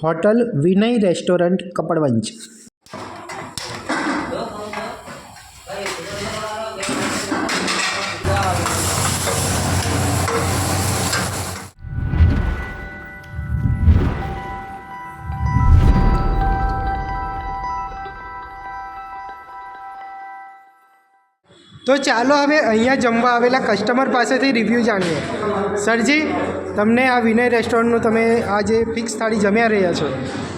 Hotel વિનય restaurant Kapadvanj. તો ચાલો હવે અહીંયા જમવા આવેલા કસ્ટમર પાસેથી રિવ્યૂ જાણીએ। સરજી, તમને આ વિનય રેસ્ટોરન્ટનું તમે આ જે ફિક્સ થાળી જમ્યા રહ્યા છો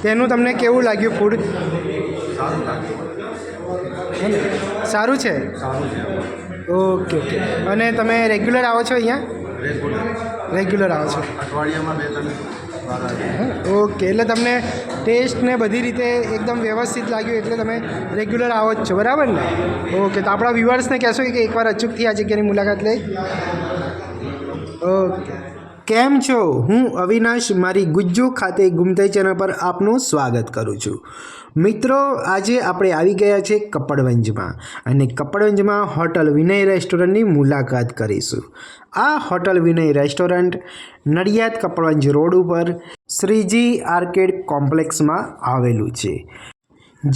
તેનું તમને કેવું લાગ્યું ફૂડ? સારું છે? Okay okay. અને તમે રેગ્યુલર આવો છો અહીંયા? રેગ્યુલર આવો છો? ઓકે, એટલે તમને ટેસ્ટ ને બધી રીતે એકદમ વ્યવસ્થિત લાગ્યું એટલે તમે રેગ્યુલર આવો જ છો, બરાબર ને? ઓકે, તો આપણા વ્યુઅર્સને કહેશો કે એકવાર અચૂકથી આ જગ્યાની મુલાકાત લે। ઓકે, કેમ છો? હું અવિનાશ મારી ગુજ્જુ ખાતે ગુમતે ચેનલ પર આપનું સ્વાગત કરું છું। મિત્રો, આજે આપણે આવી ગયા છે કપડવંજમાં અને કપડવંજમાં હોટલ વિનય રેસ્ટોરન્ટની મુલાકાત કરીશું। આ હોટલ વિનય રેસ્ટોરન્ટ નડિયાદ કપડવંજ રોડ ઉપર શ્રીજી આર્કેડ કોમ્પ્લેક્સમાં આવેલું છે,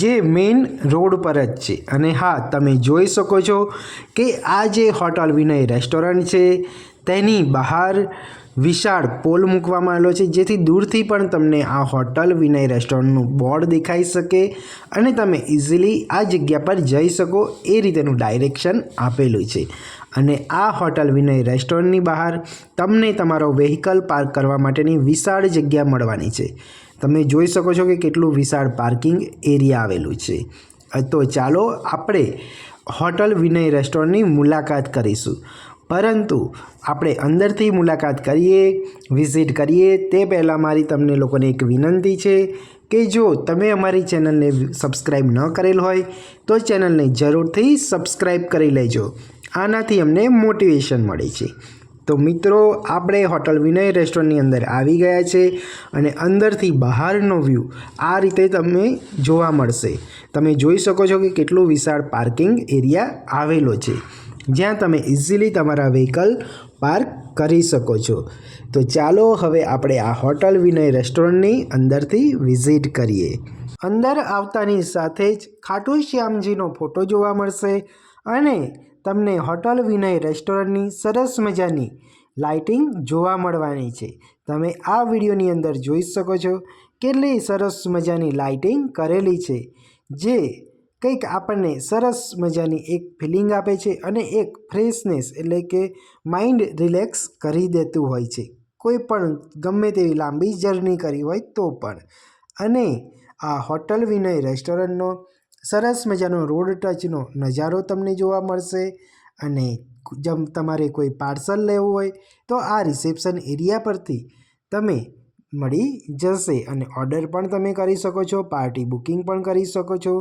જે મેઇન રોડ પર જ છે। અને હા, તમે જોઈ શકો છો કે આ જે હોટલ વિનય રેસ્ટોરન્ટ છે તેની બહાર વિશાળ પોલ મૂકવામાં આવેલો છે, જેથી દૂરથી પણ તમને આ હોટલ વિનય રેસ્ટોરન્ટનું બોર્ડ દેખાઈ શકે અને તમે ઇઝીલી આ જગ્યા પર જઈ શકો એ રીતેનું ડાયરેક્શન આપેલું છે। અને આ હોટલ વિનય રેસ્ટોરન્ટની બહાર તમને તમારો વ્હીકલ પાર્ક કરવા માટેની વિશાળ જગ્યા મળવાની છે। તમે જોઈ શકો છો કે કેટલું વિશાળ પાર્કિંગ એરિયા આવેલું છે। તો ચાલો આપણે હોટલ વિનય રેસ્ટોરન્ટની મુલાકાત કરીશું, પરંતુ આપણે અંદરથી મુલાકાત કરીએ, વિઝિટ કરીએ તે પહેલાં મારી તમને લોકોને એક વિનંતી છે કે જો તમે અમારી ચેનલને સબસ્ક્રાઈબ ન કરેલ હોય તો ચેનલને જરૂરથી સબસ્ક્રાઈબ કરી લેજો। આનાથી અમને મોટિવેશન મળે છે। તો મિત્રો, આપણે હોટલ વિનય રેસ્ટોરન્ટની અંદર આવી ગયા છે અને અંદરથી બહારનો વ્યૂ આ રીતે તમને જોવા મળશે। તમે જોઈ શકો છો કે કેટલું વિશાળ પાર્કિંગ એરિયા આવેલો છે, જ્યાં તમે ઇઝીલી તમારા વ્હીકલ પાર્ક કરી શકો છો। તો ચાલો હવે આપણે આ હોટલ વિનય રેસ્ટોરન્ટની અંદરથી વિઝિટ કરીએ। અંદર આવતાની સાથે જ ખાટુ શ્યામજીનો ફોટો જોવા મળશે અને તમને હોટલ વિનય રેસ્ટોરન્ટની સરસ મજાની લાઇટિંગ જોવા મળવાની છે। તમે આ વિડીયોની અંદર જોઈ શકો છો કેટલી સરસ મજાની લાઇટિંગ કરેલી છે, જે કંઈક આપણને સરસ મજાની એક ફિલિંગ આપે છે અને એક ફ્રેશનેસ એટલે કે માઇન્ડ રિલેક્સ કરી દેતું હોય છે, કોઈ પણ ગમે તેવી લાંબી જર્ની કરી હોય તો પણ। અને આ હોટલ વિનય રેસ્ટોરન્ટનો સરસ મજાનો રોડ ટચનો નજારો તમને જોવા મળશે। અને જેમ તમારે કોઈ પાર્સલ લેવું હોય તો આ રિસેપ્શન એરિયા પરથી તમે મળી જશે અને ઓર્ડર પણ તમે કરી શકો છો, પાર્ટી બુકિંગ પણ કરી શકો છો,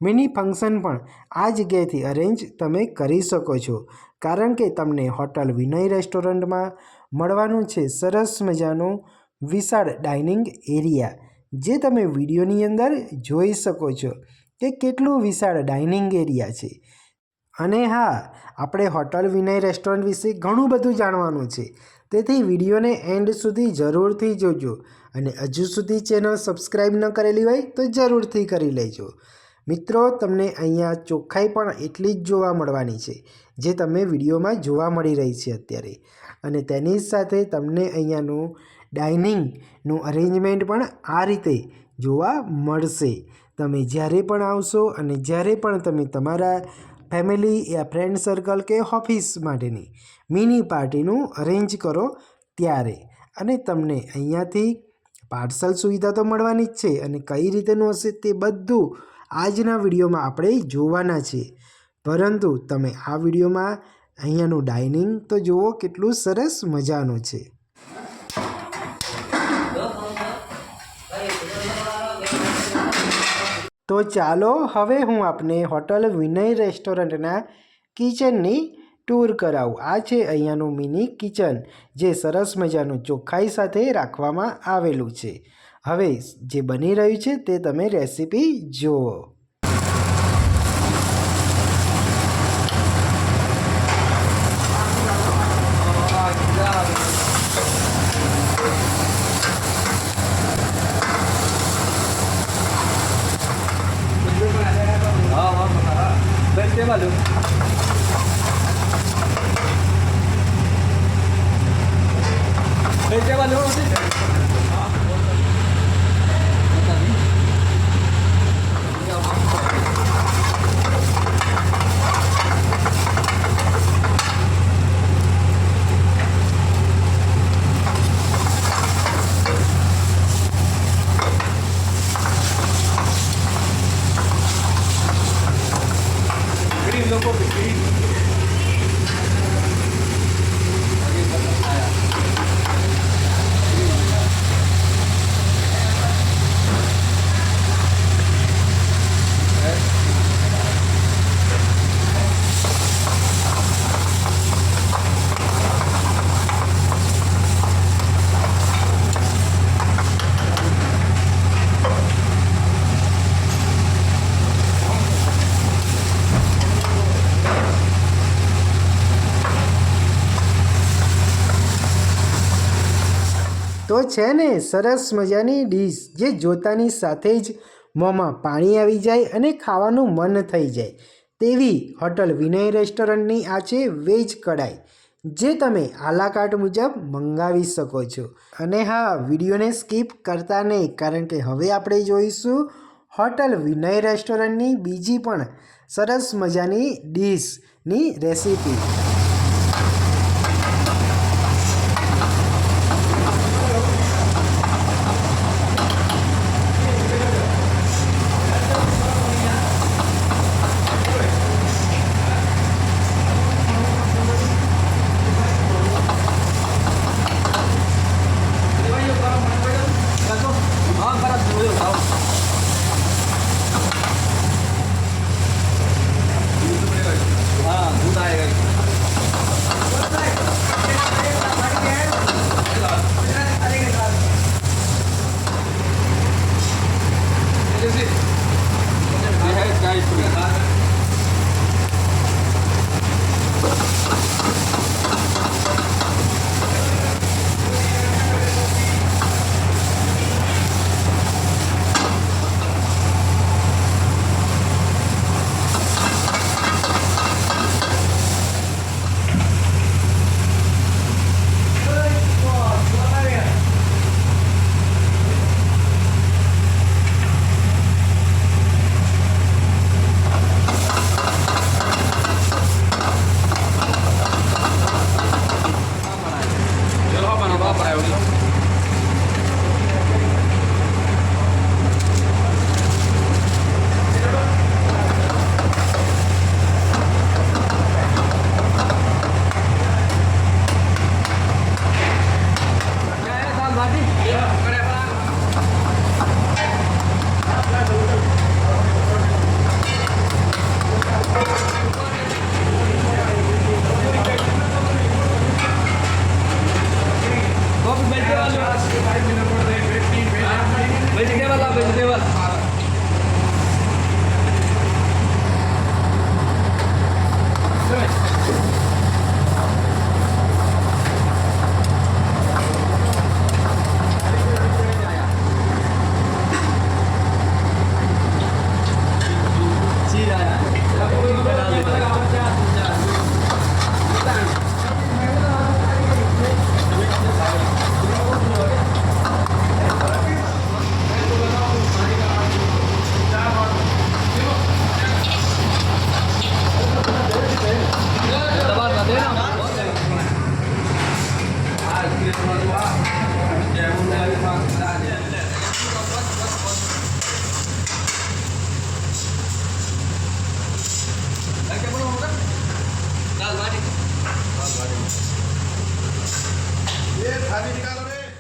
મિની ફંક્શન પણ આ જગ્યાએથી અરેન્જ તમે કરી શકો છો, કારણ કે તમને હોટલ વિનય રેસ્ટોરન્ટમાં મળવાનું છે સરસ મજાનો વિશાળ ડાઇનિંગ એરિયા, જે તમે વિડીયોની અંદર જોઈ શકો છો કે કેટલું વિશાળ ડાઇનિંગ એરિયા છે। અને હા, આપણે હોટલ વિનય રેસ્ટોરન્ટ વિશે ઘણું બધું જાણવાનું છે, તેથી વિડીયોને એન્ડ સુધી જરૂરથી જોજો અને હજુ સુધી ચેનલ સબસ્ક્રાઈબ ન કરેલી હોય તો જરૂરથી કરી લેજો। મિત્રો, તમને અહીંયા ચોખ્ખાઈ પણ એટલી જ જોવા મળવાની છે જે તમે વિડીયોમાં જોવા મળી રહી છે અત્યારે, અને તેની જ સાથે તમને અહીંયાનું ડાઇનિંગનું અરેન્જમેન્ટ પણ આ રીતે જોવા મળશે। તમે જ્યારે પણ આવશો અને જ્યારે પણ તમે તમારા ફેમિલી યા ફ્રેન્ડ સર્કલ કે ઓફિસ માટેની મિની પાર્ટીનું અરેન્જ કરો ત્યારે, અને તમને અહીંયાથી પાર્સલ સુવિધા તો મળવાની જ છે અને કઈ રીતેનું હશે તે બધું આજના વિડીયોમાં આપણે જોવાના છે। પરંતુ તમે આ વિડીયોમાં અહીંયાનું ડાઇનિંગ તો જુઓ કેટલું સરસ મજાનું છે। તો ચાલો હવે હું આપને હોટલ વિનય રેસ્ટોરન્ટના કિચનની ટૂર કરાવું। આ છે અહીંયાનું મિની કિચન, જે સરસ મજાનું ચોખ્ખાઈ સાથે રાખવામાં આવેલું છે। હવે જે બની રહ્યું છે તે તમે રેસીપી જુઓ। vegetable. તો છે ને સરસ મજાની ડીશ જે જોતાની સાથે જ મોંમાં પાણી આવી જાય અને ખાવાનું મન થઈ જાય તેવી હોટલ વિનય રેસ્ટોરન્ટની આ છે વેજ કઢાઈ, જે તમે આલાકાર્ટ મુજબ મંગાવી શકો છો. અને હા, વિડીયોને સ્કીપ કરતા નહીં, કારણ કે હવે આપણે જોઈશું હોટલ વિનય રેસ્ટોરન્ટની બીજી પણ સરસ મજાની ડીશની રેસીપી.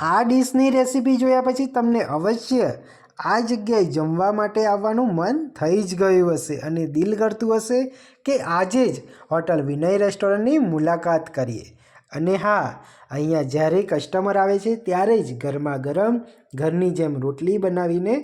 આ ડિશની રેસીપી જોયા પછી તમને અવશ્ય આ જગ્યાએ જમવા માટે આવવાનું મન થઈ જ ગયું હશે અને દિલ કરતું હશે કે આજે જ હોટલ વિનય રેસ્ટોરન્ટની મુલાકાત કરીએ. અને હા, અહીંયા જ્યારે કસ્ટમર આવે છે ત્યારે જ ગરમા ગરમ ઘરની જેમ રોટલી બનાવીને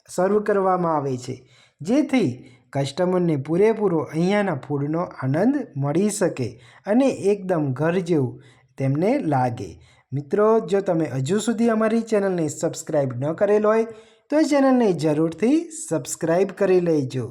સર્વ કરવામાં આવે છે, જેથી કસ્ટમરને પૂરેપૂરો અહીંયાના ફૂડનો આનંદ મળી શકે અને એકદમ ઘર જેવું તેમને લાગે. મિત્રો, જો તમે હજુ સુધી અમારી ચેનલને સબસ્ક્રાઈબ ન કરેલ હોય તો એ ચેનલને જરૂરથી સબસ્ક્રાઈબ કરી લેજો.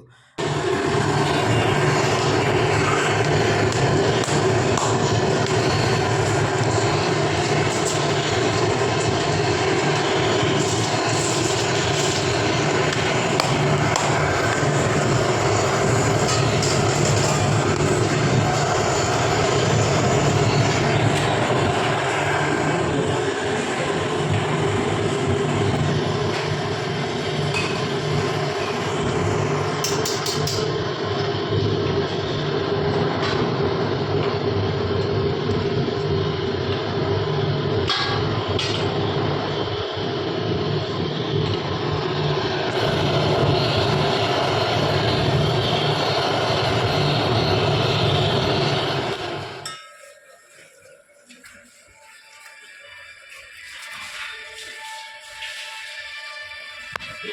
જો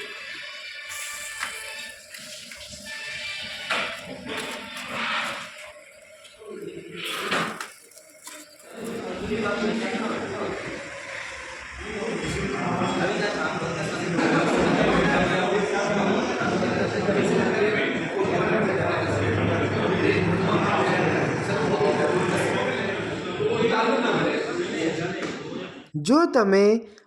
તમે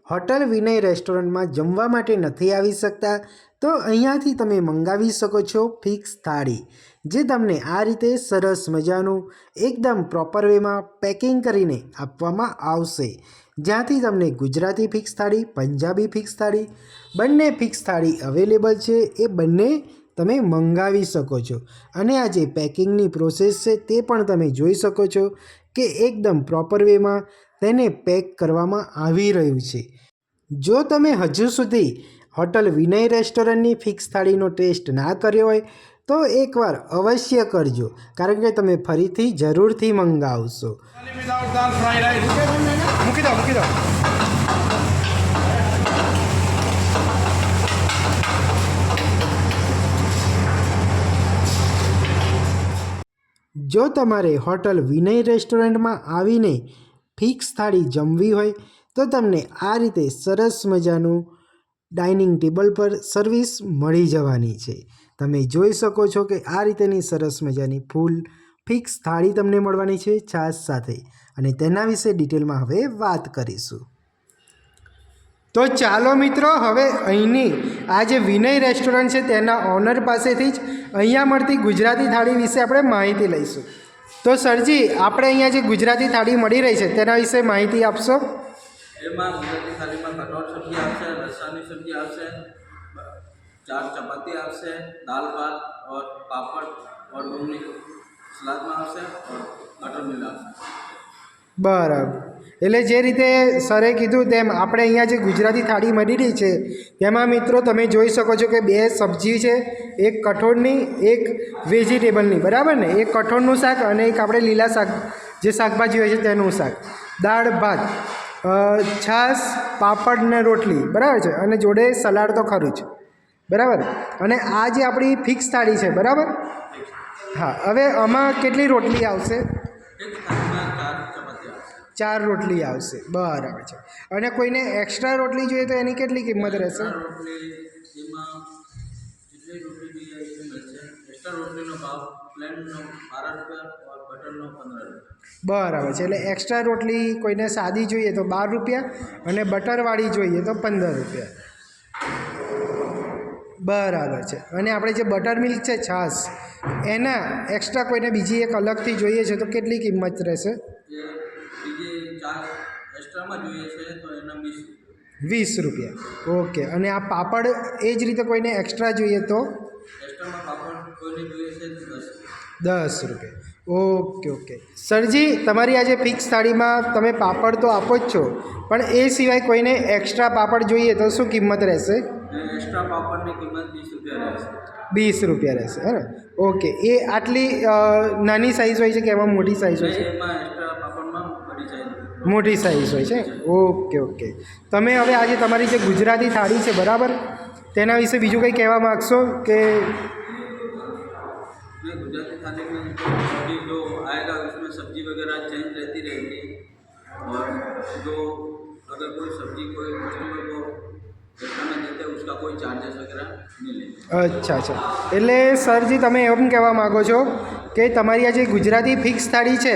હોટલ વિનય રેસ્ટોરન્ટમાં જમવા માટે નથી આવી શકતા તો અહીંયાથી તમે મંગાવી શકો છો ફિક્સ થાળી, જે તમને આ રીતે સરસ મજાનું એકદમ પ્રોપર વેમાં પેકિંગ કરીને આપવામાં આવશે, જ્યાંથી તમને ગુજરાતી ફિક્સ થાળી, પંજાબી ફિક્સ થાળી બંને ફિક્સ થાળી અવેલેબલ છે. એ બંને તમે મંગાવી શકો છો. અને આ જે પેકિંગની પ્રોસેસ છે તે પણ તમે જોઈ શકો છો કે એકદમ પ્રોપર વેમાં તેને પેક કરવામાં આવી રહ્યું છે. જો તમે હજુ સુધી હોટલ વિનય રેસ્ટોરન્ટની ફિક્સ થાળીનો ટેસ્ટ ના કર્યો હોય તો એકવાર અવશ્ય કરજો, કારણ કે તમે ફરીથી જરૂરથી મંગાવશો. મૂકી દો. જો તમારે હોટલ વિનય રેસ્ટોરન્ટમાં આવીને ફિક્સ થાળી જમવી હોય તો તમને આ રીતે સરસ મજાનું ડાઇનિંગ ટેબલ પર સર્વિસ મળી જવાની છે. તમે જોઈ શકો છો કે આ રીતેની સરસ મજાની ફૂલ ફિક્સ થાળી તમને મળવાની છે છાશ સાથે, અને તેના વિશે ડિટેલમાં હવે વાત કરીશું. તો ચાલો મિત્રો, હવે અહીંની આ જે વિનય રેસ્ટોરન્ટ છે તેના ઓનર પાસેથી જ અહીંયા મળતી ગુજરાતી થાળી વિશે આપણે માહિતી લઈશું. તો સરજી, આપણે અહીંયા જે ગુજરાતી થાળી મળી રહી છે તેના વિશે માહિતી આપશો? એમાં ગુજરાતી થાળીમાં કટોર સબ્જી આવશે, લસણની સબ્જી આવશે, 4 चपाती આવશે, दाल भात और पापड़ और डूंगली सलाद में આવશે और मटर मिल આવશે. બરાબર. એટલે જે રીતે સરે કીધું તેમ આપણે અહીંયા જે ગુજરાતી થાળી મળી રહી છે તેમાં મિત્રો તમે જોઈ શકો છો કે 2 સબ્જી છે, એક કઠોળની, એક વેજીટેબલની, બરાબર ને? એક કઠોળનું શાક અને એક આપણે લીલા શાક જે શાકભાજી હોય છે તેનું શાક, દાળ ભાત, છાશ, પાપડ ને રોટલી, બરાબર છે, અને જોડે સલાડ તો ખરું જ, બરાબર. અને આ જે આપણી ફિક્સ થાળી છે, બરાબર? હા. હવે આમાં કેટલી રોટલી આવશે? એક થાળીમાં 4 ચપાતી આવશે. 4 રોટલી આવશે, બરાબર છે. અને કોઈને એક્સ્ટ્રા રોટલી જોઈએ તો એની કેટલી કિંમત રહેશે? રોટલી એમાં જેટલી રોટલી જોઈએ એ મળશે. એક્સ્ટ્રા રોટલીનો ભાવ પ્લેનનો 12 રૂપિયા और બટરનો 15 રૂપિયા. બરાબર છે. એટલે એક્સ્ટ્રા રોટલી કોઈને સાદી જોઈએ તો 12 રૂપિયા અને બટરવાળી જોઈએ તો 15 રૂપિયા. બરાબર છે. અને આપણે જે બટર મિલ્ક છે, છાશ, એના એક્સ્ટ્રા કોઈને બીજી એક અલગથી જોઈએ છે તો કેટલી કિંમત રહેશે? બીજી 4 એક્સ્ટ્રામાં જોઈએ છે તો એના 20 રૂપિયા. ઓકે. અને આ પાપડ એ જ રીતે કોઈને એક્સ્ટ્રા જોઈએ તો? એક્સ્ટ્રામાં પાપડ કોઈને જોઈએ છે તો 10 રૂપિયા. ઓકે. સરજી, તમારી આજે ફિક્સ થાળીમાં તમે પાપડ તો આપો જ છો, પણ એ સિવાય કોઈને એક્સ્ટ્રા પાપડ જોઈએ તો શું કિંમત રહેશે? એક્સ્ટ્રા પાપડની કિંમત 20 રૂપિયા રહેશે. 20 રૂપિયા રહેશે, હે ને? ઓકે. એ આટલી નાની સાઇઝ હોય છે કે એમાં મોટી સાઇઝ હોય છે? એમાં એક્સ્ટ્રા પાપડમાં મોટી સાઇઝ હોય છે. ઓકે. તમે હવે આજે તમારી જે ગુજરાતી થાળી છે, બરાબર, તેના વિશે બીજું કંઈ કહેવા માગશો કે? गुजराती थाली में सब्जी जो आएगा उसमें सब्जी वगैरह चेंज रहती रहेगी, और जो अगर कोई सब्जी कोई कस्टमर को एक्स्ट्रा में देते हैं उसका कोई चार्जेस वगैरह नहीं लेते. અચ્છા. એટલે સરજી, તમે એમ કહેવા માગો છો કે તમારી આ જે ગુજરાતી ફિક્સ થાળી છે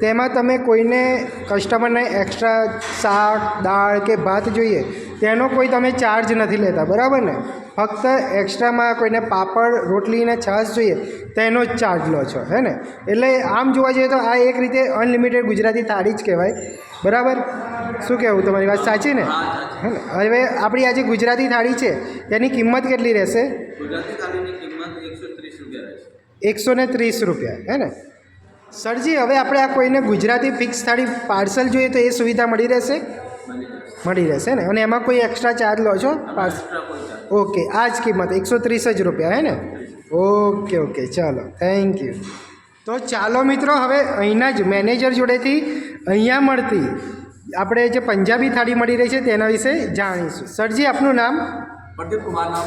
તેમાં તમે કોઈને કસ્ટમરને એક્સ્ટ્રા શાક, દાળ કે ભાત જોઈએ તેનો કોઈ તમે ચાર્જ નથી લેતા, બરાબર ને? ફક્ત એક્સ્ટ્રામાં કોઈને પાપડ, રોટલી અને છાશ જોઈએ તેનો જ ચાર્જ લો છો, હે ને? એટલે આમ જોવા જઈએ તો આ એક રીતે અનલિમિટેડ ગુજરાતી થાળી જ કહેવાય, બરાબર? શું કહેવું, તમારી વાત સાચી ને? હે ને? હવે આપણી આ જે ગુજરાતી થાળી છે તેની કિંમત કેટલી રહેશે? ગુજરાતી થાળીની કિંમત 130 રૂપિયા રહેશે. 130 રૂપિયા, હે ને? સરજી, હવે આપણે આ કોઈને ગુજરાતી ફિક્સ થાળી પાર્સલ જોઈએ તો એ સુવિધા મળી રહેશે? મળી રહેશે ને? અને એમાં કોઈ એક્સ્ટ્રા ચાર્જ લો છો? ઓકે. આ જ કિંમત 130 જ રૂપિયા, હે ને? ઓકે. ચાલો, થેન્ક યુ. તો ચાલો મિત્રો, હવે અહીંના જ મેનેજર જોડેથી અહીંયા મળતી આપણે જે પંજાબી થાળી મળી રહી છે તેના વિશે જાણીશું. સરજી, આપનું નામ? प्रदीप कुमार नाम।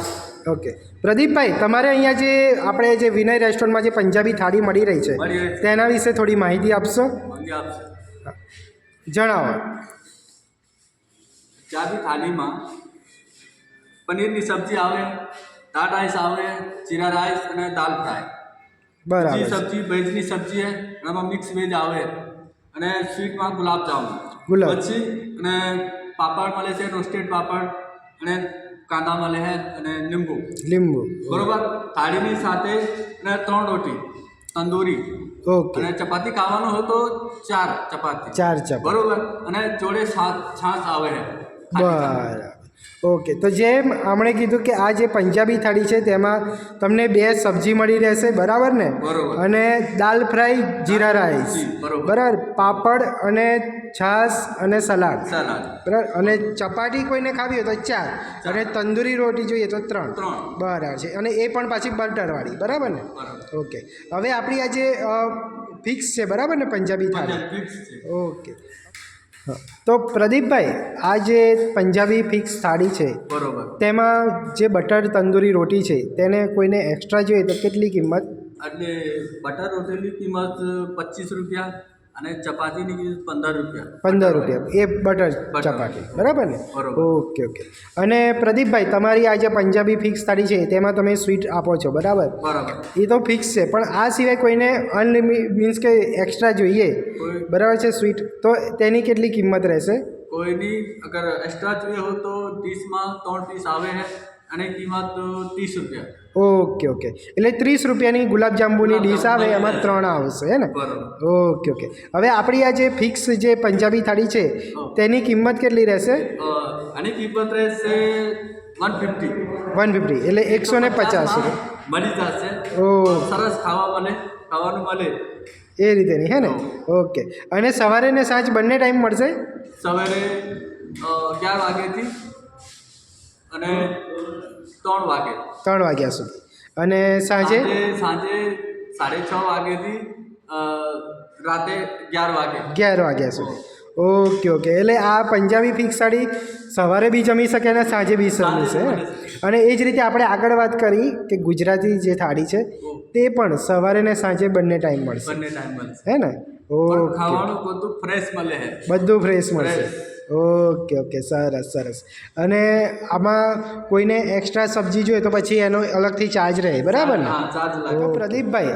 ઓકે પ્રદીપભાઈ, તમારે અહીંયા જે આપણે જે વિનય રેસ્ટોરન્ટમાં જે પંજાબી થાળી મળી રહી છે મળી રહી છે. તેના વિશે થોડી માહિતી આપશો? मंगे आपसे જણાવો. पंजाबी थाली में पनीर की सब्जी आवे, दाल राइस आवे, जीरा राइस અને દાલ ફ્રાય। બરાબર जी છે. सब्जी वेज ની સબ્જી है, એમાં મિક્સ વેજ આવે અને સ્વીટમાં ગુલાબ જામુન, ગુલાબ. પછી અને પાપડ મળે છે, રોસ્ટેડ પાપડ અને કાંદા મળે છે અને લીંબુ, લીંબુ. બરોબર। થાળીની સાથે અને 3 રોટી તંદૂરી ઓકે. અને ચપાતી ખાવાનું હોય તો 4 ચપાતી, 4 ચપાતી. બરોબર। અને જોડે છાશ આવે છે। બરાબર. ઓકે, તો જેમ આપણે કીધું કે આ જે પંજાબી થાળી છે તેમાં તમને 2 સબ્જી મળી રહેશે, બરાબર ને? બરોબર। અને દાલ ફ્રાય, જીરા રાઈસ, જી, બરોબર। બરાબર, પાપડ અને છાશ અને સલાડ, સલાડ, બરાબર, અને ચપાટી કોઈને ખાવી હોય તો 4 અને તંદૂરી રોટી જોઈએ તો 3, 3, બરાબર છે, અને એ પણ પાછી બટરવાળી, બરાબર ને? બરાબર। ઓકે, હવે આપણી આ જે ફિક્સ છે, બરાબર ને, પંજાબી થાળી? ફિક્સ છે। ઓકે. હા, તો પ્રદીપભાઈ, આ જે પંજાબી ફિક્સ થાળી છે બરોબર। તેમાં જે બટર તંદૂરી રોટી છે તેને કોઈને એક્સ્ટ્રા જોઈએ તો કેટલી કિંમત? એટલે બટર રોટીની કિંમત 25 રૂપિયા અને ચપાતીની કિંમત 15 રૂપિયા। 15 રૂપિયા એ બટર બટર. ચપાટી, બરાબર ને? બરોબર। Okay okay. અને પ્રદીપભાઈ, તમારી આ જે પંજાબી ફિક્સ થાળી છે તેમાં તમે સ્વીટ આપો છો, બરાબર? બરાબર। એ તો ફિક્સ છે, પણ આ સિવાય કોઈને મીન્સ કે એક્સ્ટ્રા જોઈએ, કોઈ બરાબર છે, સ્વીટ, તો તેની કેટલી કિંમત રહેશે? કોઈની અગર એક્સ્ટ્રા જોઈએ हो तो ડીશમાં 3 ડીશ આવે છે અને કિંમત 30 રૂપિયા। ઓકે ઓકે, એટલે 30 રૂપિયાની ગુલાબજાંબુની ડીશ આવે, એમાં 3 આવશે, હે ને? બરાબર। Okay okay. હવે આપણી આ જે ફિક્સ જે પંજાબી થાળી છે તેની કિંમત કેટલી રહેશે? આની કિંમત રહેશે 150। 150, એટલે 150 રૂપિયા. મળી જશે। ઓ, સરસ ખાવાનું મળે એ રીતેની, હે ને? ઓકે. અને સવારે ને સાંજ બંને ટાઈમ મળશે? સવારે 11 વાગ્યાથી અને 3 વાગે, 3 વાગ્યા સુધી. અને સાંજે? સાંજે 6:30 વાગ્યાથી રાતે 11 વાગે। 11 વાગ્યા સુધી. ઓકે ઓકે, એટલે આ પંજાબી ફિક્સ થાળી સવારે બી જમી શકે અને સાંજે બી જમી શકે, હે ને? અને એ જ રીતે આપણે આગળ વાત કરી કે ગુજરાતી જે થાળી છે તે પણ સવારે ને સાંજે બંને ટાઈમ મળશે, બંને ટાઈમ મળશે, હે ને? પણ ઓકે, ખાવાનું બધું ફ્રેશ મળે છે, બધું ફ્રેશ મળશે. ફ્રેશ। ઓકે ઓકે, સરસ સરસ. અને આમાં કોઈને એક્સ્ટ્રા સબ્જી જોઈએ તો પછી એનો અલગથી ચાર્જ રહે, બરાબર ને? હા, ચાર્જ તો લાગે। પ્રદીપભાઈ,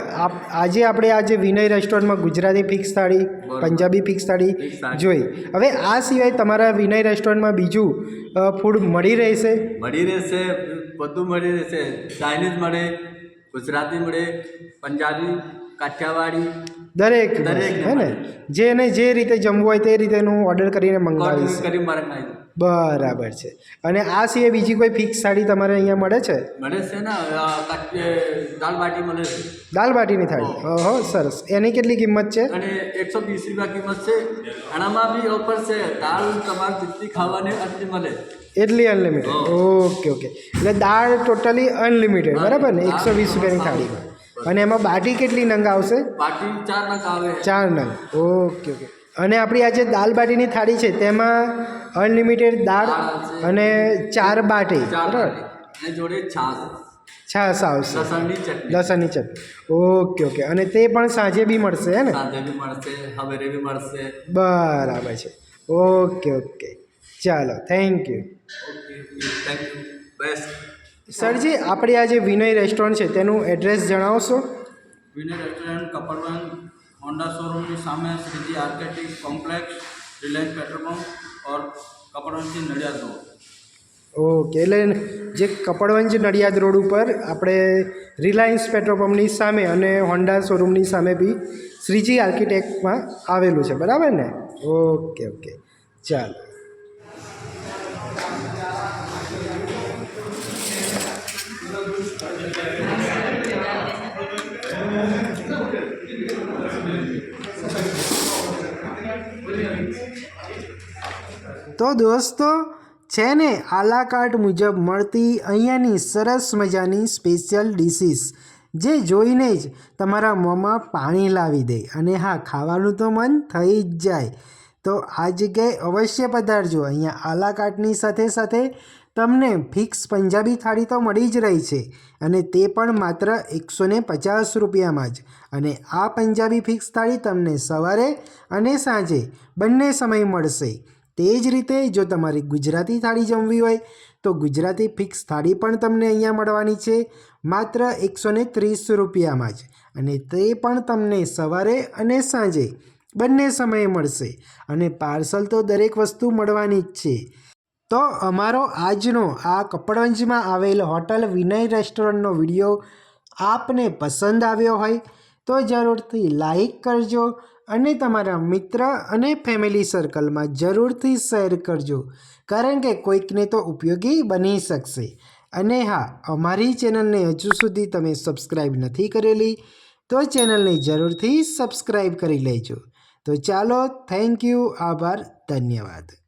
આજે આપણે આ જે વિનય રેસ્ટોરન્ટમાં ગુજરાતી ફિક્સ થાળી, પંજાબી ફિક્સ થાળી ફિક્સ થાળી જોઈ, હવે આ સિવાય તમારા વિનય રેસ્ટોરન્ટમાં બીજું ફૂડ મળી રહેશે? મળી રહેશે, બધું મળી રહેશે। ચાઇનીઝ મળે, ગુજરાતી મળે, પંજાબી, કાઠિયાવાડી, દરેક, દરેક હે ને? જેને જે રીતે જમવું હોય તે રીતેનું ઓર્ડર કરીને મંગાવીશ. કરી મારે ખાઈ બરાબર છે. અને આ સિવાય બીજી કોઈ ફિક્સ થાળી તમારે અહીંયા મળે છે? મળે છે ને, દાલ બાટી મળે છે દાલ બાટીની થાળી, ઓહો, સરસ. એની કેટલી કિંમત છે? અને 120 રૂપિયા કિંમત છે। એનામાં બી ઓફર છે, દાલ તમારે જેટલી ખાવાની આટલી મળે, એટલી અનલિમિટેડ? ઓકે ઓકે, એટલે દાળ ટોટલી અનલિમિટેડ, બરાબર ને? 120 રૂપિયાની થાળીમાં. અને એમાં બાટી કેટલી નંગ આવશે? બાટી 4 નંગ આવે, 4 નંગ. Okay okay. અને આપણી આ જે દાલ બાટીની થાળી છે તેમાં અનલિમિટેડ દાળ અને 4 બાટી, 4 બરાબર? અને જોડે છાશ, છાશ આવશે, લસણની ચટણી, લસણની ચટણી. Okay okay. અને તે પણ સાંજે બી મળશે, હે ને? સાંજે બી મળશે, સવારે બી મળશે। બરાબર છે. ઓકે ઓકે, ચાલો, thank you. Okay, thank you, best. સરજી, આપણે આ જે વિનય રેસ્ટોરન્ટ છે તેનું એડ્રેસ જણાવશો? વિનય રેસ્ટોરન્ટ કપડવન, હોન્ડા શોરૂમની સામે, શ્રીજી આર્કેટિક કોમ્પ્લેક્સ, રિલાયન્સ પેટ્રોલ પંપ और કપડવનથી નડિયાદ રોડ। ઓકે, એટલે જે કપડવંજ નડિયાદ રોડ ઉપર આપણે રિલાયન્સ પેટ્રોલ પંપની સામે અને હોન્ડા શોરૂમની સામે બી શ્રીજી આર્કિટેક્ટમાં આવેલું છે, બરાબર ને? ઓકે ઓકે, ચાલો. તો દોસ્તો, છે ને આલા કાર્ટ મુજબ મળતી અહીંયાની સરસ મજાની સ્પેશિયલ ડિશિસ જે જોઈને જ તમારા મોંમાં પાણી લાવી દે અને હા, ખાવાનું તો મન થઈ જ જાય. તો આ જગ્યાએ અવશ્ય પધારજો. અહીંયા આલા કાર્ટની સાથે સાથે તમને ફિક્સ પંજાબી થાળી તો મળી જ રહી છે, અને તે પણ માત્ર 150 રૂપિયામાં જ. અને આ પંજાબી ફિક્સ થાળી તમને સવારે અને સાંજે બંને સમય મળશે. તે જ રીતે જો તમારી ગુજરાતી થાળી જમવી હોય તો ગુજરાતી ફિક્સ થાળી પણ તમને અહીંયા મળવાની છે માત્ર 130 રૂપિયામાં જ. અને તે પણ તમને સવારે અને સાંજે બંને સમયે મળશે. અને પાર્સલ તો દરેક વસ્તુ મળવાની જ છે. તો અમારો આજનો આ કપડવંજમાં આવેલ હોટલ વિનય રેસ્ટોરન્ટનો વિડીયો આપને પસંદ આવ્યો હોય તો જરૂરથી લાઈક કરજો અને તમારા મિત્ર અને ફેમિલી સર્કલમાં જરૂરથી શેર કરજો, કારણ કે કોઈકને તો ઉપયોગી બની શકશે. અને હા, અમારી ચેનલને હજુ સુધી તમે સબસ્ક્રાઈબ નથી કરેલી તો ચેનલને જરૂરથી સબસ્ક્રાઈબ કરી લેજો. તો ચાલો, થેન્ક યુ, આભાર, ધન્યવાદ.